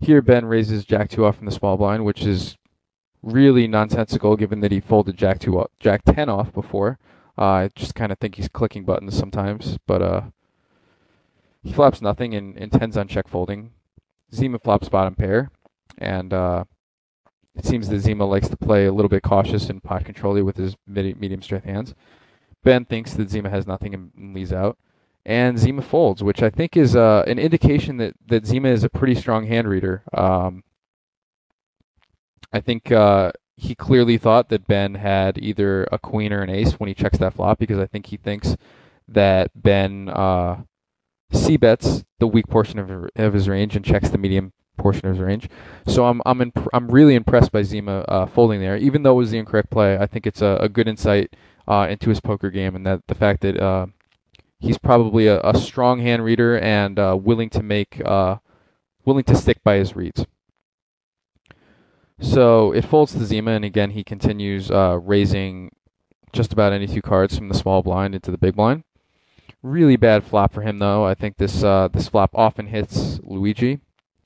Here Ben raises Jack 2 off from the small blind, which is really nonsensical given that he folded Jack 10 off before. I just kind of think he's clicking buttons sometimes, but he flops nothing and intends on check folding. Zima flops bottom pair, and it seems that Zima likes to play a little bit cautious and pot control with his medium strength hands. Ben thinks that Zima has nothing and leaves out. And Zima folds, which I think is an indication that Zima is a pretty strong hand reader. I think he clearly thought that Ben had either a queen or an ace when he checks that flop, because I think he thinks that Ben c-bets the weak portion of his range and checks the medium portion of his range. So I'm really impressed by Zima folding there, even though it was the incorrect play. I think it's a good insight into his poker game, and that the fact that he's probably a strong hand reader and willing to stick by his reads. So it folds to Zima, and again he continues raising just about any 2 cards from the small blind into the big blind. Really bad flop for him though. I think this flop often hits Luigi.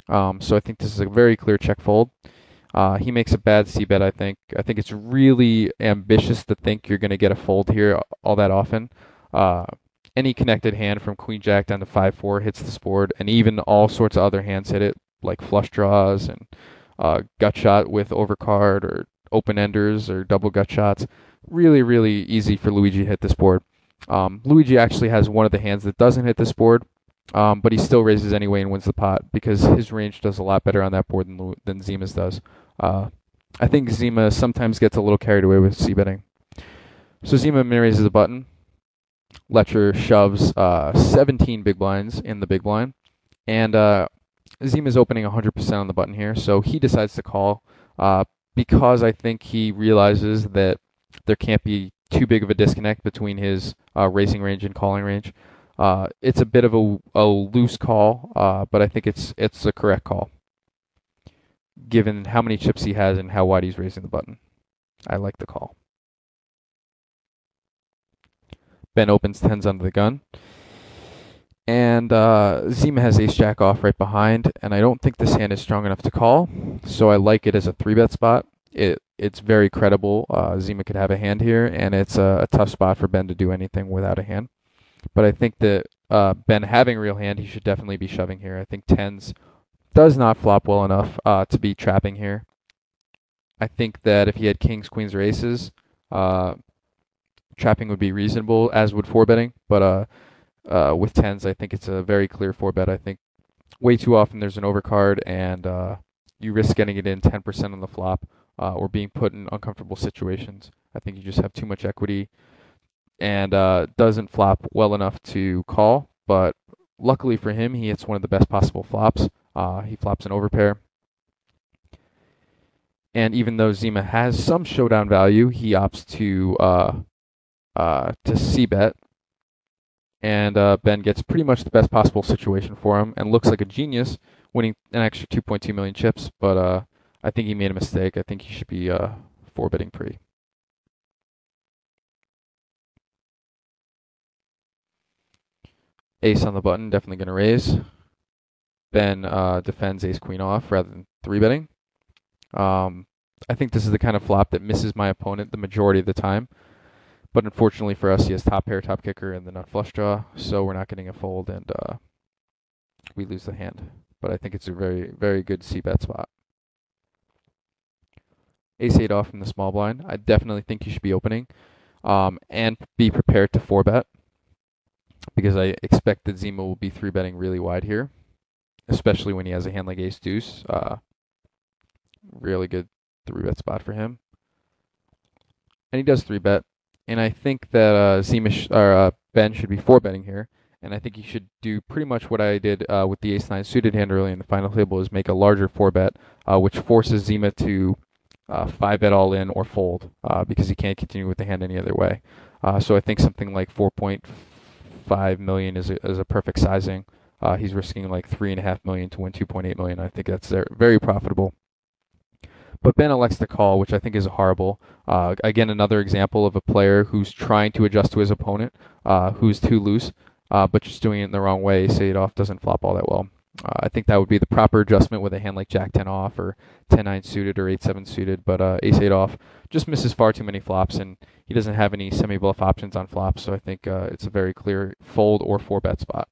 So I think this is a very clear check fold. He makes a bad c-bet, I think. I think it's really ambitious to think you're going to get a fold here all that often. Any connected hand from Queen Jack down to 5-4 hits this board, and even all sorts of other hands hit it, like flush draws and gut shot with overcard or open enders or double gut shots. Really, really easy for Luigi to hit this board. Luigi actually has one of the hands that doesn't hit this board, but he still raises anyway and wins the pot because his range does a lot better on that board than Zima's does. I think Zima sometimes gets a little carried away with c-betting. So Zima min-raises the button. Letcher shoves 17 big blinds in the big blind, and Zima's opening 100% on the button here, so he decides to call because I think he realizes that there can't be too big of a disconnect between his raising range and calling range. It's a bit of a loose call, but I think it's a correct call, given how many chips he has and how wide he's raising the button. I like the call. Ben opens 10s under the gun. And Zima has ace-jack off right behind, and I don't think this hand is strong enough to call, so I like it as a 3-bet spot. It's very credible. Zima could have a hand here, and it's a tough spot for Ben to do anything without a hand. But I think that Ben having a real hand, he should definitely be shoving here. I think 10s does not flop well enough to be trapping here. I think that if he had kings, queens, or aces, trapping would be reasonable, as would 4-betting, but with 10s, I think it's a very clear 4-bet. I think way too often there's an overcard, and you risk getting it in 10% on the flop or being put in uncomfortable situations. I think you just have too much equity and doesn't flop well enough to call, but luckily for him, he hits one of the best possible flops. He flops an overpair. And even though Zima has some showdown value, he opts to c-bet. And Ben gets pretty much the best possible situation for him and looks like a genius, winning an extra 2.2 million chips. But I think he made a mistake. I think he should be 4-betting pre. Ace on the button, definitely going to raise. Ben defends ace-queen off rather than 3-betting. I think this is the kind of flop that misses my opponent the majority of the time. But unfortunately for us, he has top pair, top kicker, and the nut flush draw, so we're not getting a fold, and we lose the hand. But I think it's a very, very good c-bet spot. Ace-8 off from the small blind. I definitely think you should be opening, and be prepared to 4-bet, because I expect that Zima will be 3-betting really wide here, especially when he has a hand like ace-deuce. Really good 3-bet spot for him. And he does 3-bet. And I think that Ben should be 4-betting here. And I think he should do pretty much what I did with the ace-9 suited hand early in the final table, is make a larger 4-bet, which forces Zima to 5-bet all in or fold, because he can't continue with the hand any other way. So I think something like 4.5 million is a perfect sizing. He's risking like 3.5 million to win 2.8 million. I think that's very profitable. But Ben elects to call, which I think is horrible. Again, another example of a player who's trying to adjust to his opponent, who's too loose, but just doing it in the wrong way. Ace-8 off doesn't flop all that well. I think that would be the proper adjustment with a hand like Jack 10 off or 10-9 suited or 8-7 suited, but Ace 8 off just misses far too many flops, and he doesn't have any semi-bluff options on flops, so I think it's a very clear fold or 4-bet spot.